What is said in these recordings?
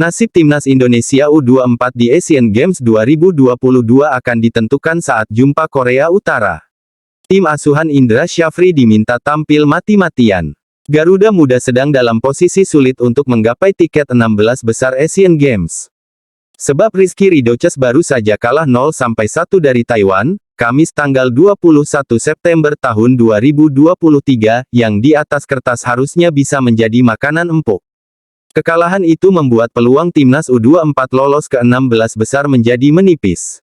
Nasib timnas Indonesia U24 di Asian Games 2022 akan ditentukan saat jumpa Korea Utara. Tim asuhan Indra Syafri diminta tampil mati-matian. Garuda Muda sedang dalam posisi sulit untuk menggapai tiket 16 besar Asian Games. Sebab Rizky Ridhoces baru saja kalah 0-1 dari Taiwan, Kamis tanggal 21 September tahun 2023, yang di atas kertas harusnya bisa menjadi makanan empuk. Kekalahan itu membuat peluang timnas U24 lolos ke 16 besar menjadi menipis.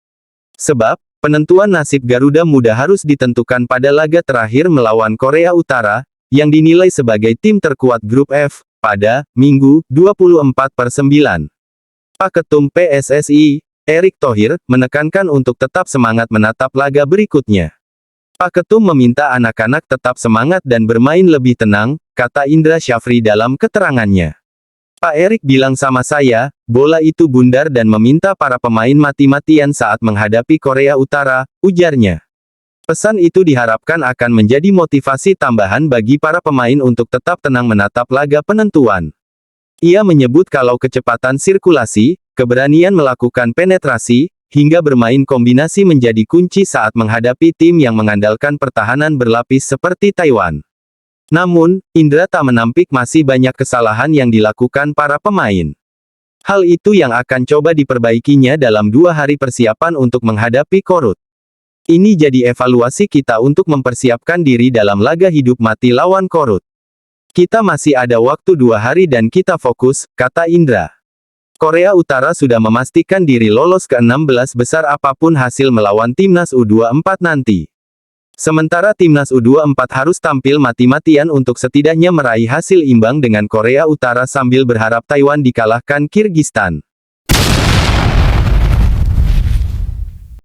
Sebab, penentuan nasib Garuda Muda harus ditentukan pada laga terakhir melawan Korea Utara, yang dinilai sebagai tim terkuat grup F, pada Minggu, 24/9. Pak Ketum PSSI, Erick Thohir, menekankan untuk tetap semangat menatap laga berikutnya. Pak Ketum meminta anak-anak tetap semangat dan bermain lebih tenang, kata Indra Syafri dalam keterangannya. Pak Erick bilang sama saya, bola itu bundar dan meminta para pemain mati-matian saat menghadapi Korea Utara, ujarnya. Pesan itu diharapkan akan menjadi motivasi tambahan bagi para pemain untuk tetap tenang menatap laga penentuan. Ia menyebut kalau kecepatan sirkulasi, keberanian melakukan penetrasi, hingga bermain kombinasi menjadi kunci saat menghadapi tim yang mengandalkan pertahanan berlapis seperti Taiwan. Namun, Indra tak menampik masih banyak kesalahan yang dilakukan para pemain. Hal itu yang akan coba diperbaikinya dalam 2 hari persiapan untuk menghadapi Korut. Ini jadi evaluasi kita untuk mempersiapkan diri dalam laga hidup mati lawan Korut. Kita masih ada waktu 2 hari dan kita fokus, kata Indra. Korea Utara sudah memastikan diri lolos ke 16 besar apapun hasil melawan timnas U24 nanti. Sementara timnas U24 harus tampil mati-matian untuk setidaknya meraih hasil imbang dengan Korea Utara sambil berharap Taiwan dikalahkan Kirgistan.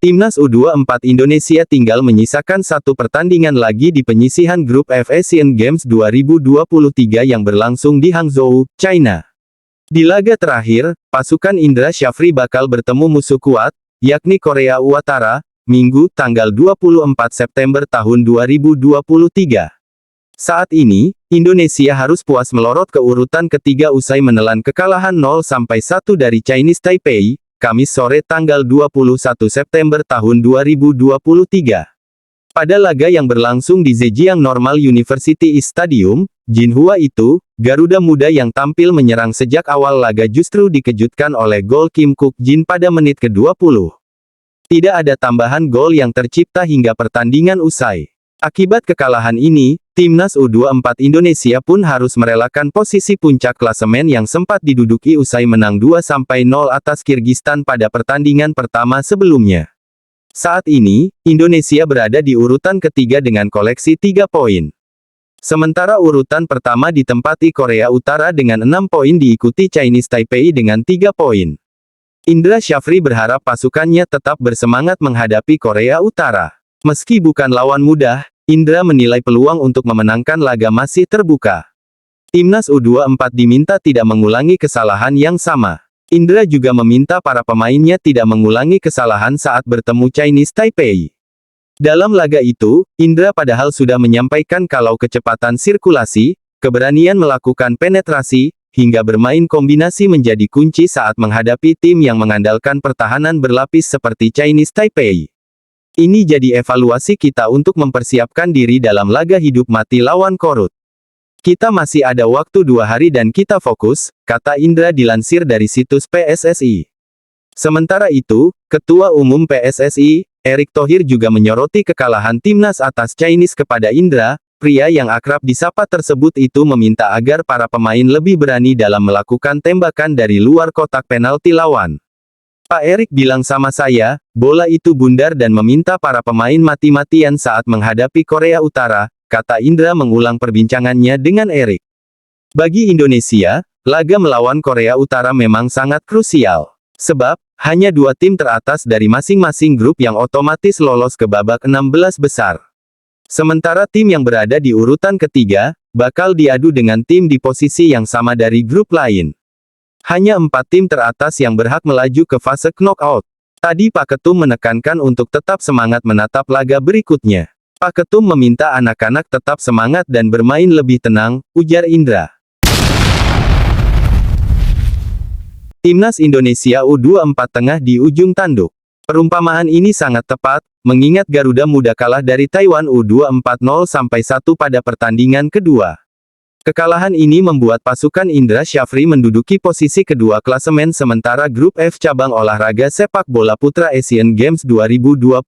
Timnas U24 Indonesia tinggal menyisakan 1 pertandingan lagi di penyisihan grup F Asian Games 2023 yang berlangsung di Hangzhou, China. Di laga terakhir, pasukan Indra Syafri bakal bertemu musuh kuat, yakni Korea Utara, Minggu, tanggal 24 September tahun 2023. Saat ini, Indonesia harus puas melorot ke urutan ketiga usai menelan kekalahan 0-1 dari Chinese Taipei, Kamis sore tanggal 21 September tahun 2023. Pada laga yang berlangsung di Zhejiang Normal University Stadium, Jinhua itu, Garuda Muda yang tampil menyerang sejak awal laga justru dikejutkan oleh gol Kim Kuk Jin pada menit ke-20. Tidak ada tambahan gol yang tercipta hingga pertandingan usai. Akibat kekalahan ini, timnas U24 Indonesia pun harus merelakan posisi puncak klasemen yang sempat diduduki usai menang 2-0 atas Kirgistan pada pertandingan pertama sebelumnya. Saat ini, Indonesia berada di urutan ketiga dengan koleksi 3 poin. Sementara urutan pertama ditempati Korea Utara dengan 6 poin diikuti Chinese Taipei dengan 3 poin. Indra Syafri berharap pasukannya tetap bersemangat menghadapi Korea Utara. Meski bukan lawan mudah, Indra menilai peluang untuk memenangkan laga masih terbuka. Timnas U24 diminta tidak mengulangi kesalahan yang sama. Indra juga meminta para pemainnya tidak mengulangi kesalahan saat bertemu Chinese Taipei. Dalam laga itu, Indra padahal sudah menyampaikan kalau kecepatan sirkulasi, keberanian melakukan penetrasi, hingga bermain kombinasi menjadi kunci saat menghadapi tim yang mengandalkan pertahanan berlapis seperti Chinese Taipei. Ini jadi evaluasi kita untuk mempersiapkan diri dalam laga hidup mati lawan Korut. Kita masih ada waktu 2 hari dan kita fokus, kata Indra dilansir dari situs PSSI. Sementara itu, Ketua Umum PSSI, Erick Thohir juga menyoroti kekalahan timnas atas Chinese kepada Indra. Pria yang akrab disapa tersebut itu meminta agar para pemain lebih berani dalam melakukan tembakan dari luar kotak penalti lawan. Pak Erick bilang sama saya, bola itu bundar dan meminta para pemain mati-matian saat menghadapi Korea Utara, kata Indra mengulang perbincangannya dengan Erick. Bagi Indonesia, laga melawan Korea Utara memang sangat krusial. Sebab, hanya 2 tim teratas dari masing-masing grup yang otomatis lolos ke babak 16 besar. Sementara tim yang berada di urutan ketiga, bakal diadu dengan tim di posisi yang sama dari grup lain. Hanya 4 tim teratas yang berhak melaju ke fase knockout. Tadi Pak Ketum menekankan untuk tetap semangat menatap laga berikutnya. Pak Ketum meminta anak-anak tetap semangat dan bermain lebih tenang, ujar Indra. Timnas Indonesia U24 tengah di ujung tanduk. Perumpamaan ini sangat tepat, mengingat Garuda Muda kalah dari Taiwan U24 0-1 pada pertandingan kedua. Kekalahan ini membuat pasukan Indra Syafri menduduki posisi kedua klasemen sementara Grup F cabang olahraga sepak bola putra Asian Games 2022.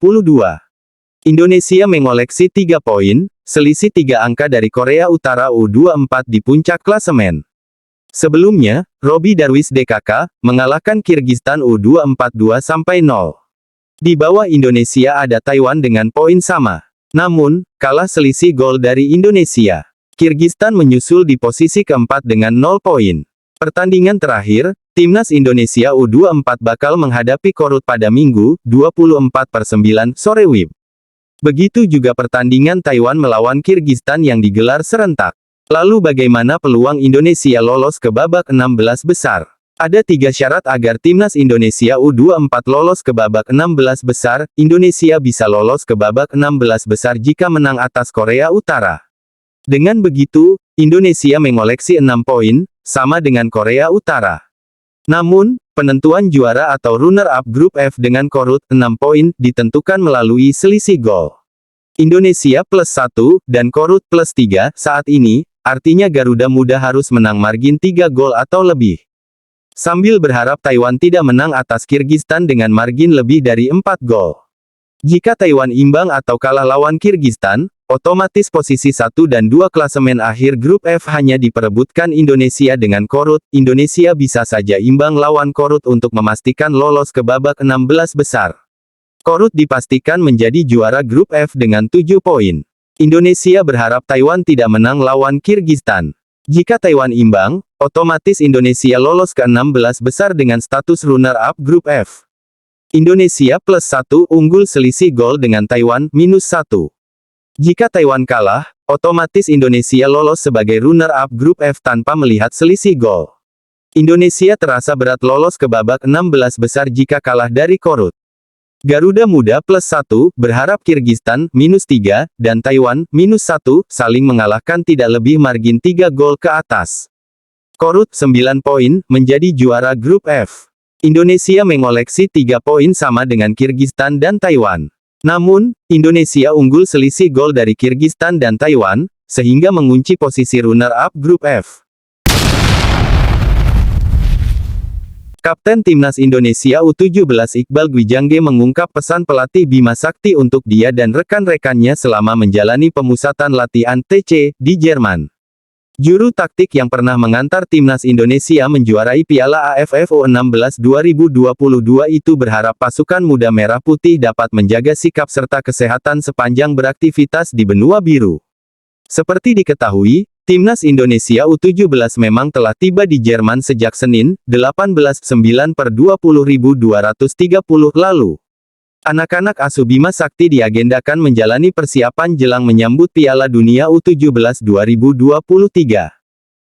Indonesia mengoleksi 3 poin, selisih 3 angka dari Korea Utara U24 di puncak klasemen. Sebelumnya, Robbie Darwish DKK mengalahkan Kirgistan U24 2-0. Di bawah Indonesia ada Taiwan dengan poin sama. Namun, kalah selisih gol dari Indonesia. Kirgistan menyusul di posisi keempat dengan 0 poin. Pertandingan terakhir, Timnas Indonesia U24 bakal menghadapi Korut pada Minggu, 24/9 sore WIB. Begitu juga pertandingan Taiwan melawan Kirgistan yang digelar serentak. Lalu bagaimana peluang Indonesia lolos ke babak 16 besar? Ada 3 syarat agar Timnas Indonesia U24 lolos ke babak 16 besar. Indonesia bisa lolos ke babak 16 besar jika menang atas Korea Utara. Dengan begitu, Indonesia mengoleksi 6 poin, sama dengan Korea Utara. Namun, penentuan juara atau runner-up Grup F dengan Korut, 6 poin, ditentukan melalui selisih gol. Indonesia +1, dan Korut +3, saat ini, artinya Garuda Muda harus menang margin 3 gol atau lebih. Sambil berharap Taiwan tidak menang atas Kirgistan dengan margin lebih dari 4 gol. Jika Taiwan imbang atau kalah lawan Kirgistan, otomatis posisi 1 dan 2 klasemen akhir Grup F hanya diperebutkan Indonesia dengan Korut. Indonesia bisa saja imbang lawan Korut untuk memastikan lolos ke babak 16 besar. Korut dipastikan menjadi juara Grup F dengan 7 poin. Indonesia berharap Taiwan tidak menang lawan Kirgistan. Jika Taiwan imbang, otomatis Indonesia lolos ke 16 besar dengan status runner-up Grup F. Indonesia +1 unggul selisih gol dengan Taiwan -1. Jika Taiwan kalah, otomatis Indonesia lolos sebagai runner-up Grup F tanpa melihat selisih gol. Indonesia terasa berat lolos ke babak 16 besar jika kalah dari Korut. Garuda Muda +1 berharap Kirgistan -3 dan Taiwan -1 saling mengalahkan tidak lebih margin 3 gol ke atas. Korut 9 poin menjadi juara Grup F. Indonesia mengoleksi 3 poin sama dengan Kirgistan dan Taiwan. Namun, Indonesia unggul selisih gol dari Kirgistan dan Taiwan, sehingga mengunci posisi runner-up Grup F. Kapten Timnas Indonesia U17 Iqbal Gwijangge mengungkap pesan pelatih Bima Sakti untuk dia dan rekan-rekannya selama menjalani pemusatan latihan TC di Jerman. Juru taktik yang pernah mengantar Timnas Indonesia menjuarai Piala AFF U16 2022 itu berharap pasukan muda merah putih dapat menjaga sikap serta kesehatan sepanjang beraktivitas di benua biru. Seperti diketahui, Timnas Indonesia U17 memang telah tiba di Jerman sejak Senin, 18/9/20.230 lalu. Anak-anak asuh Bima Sakti diagendakan menjalani persiapan jelang menyambut Piala Dunia U17 2023.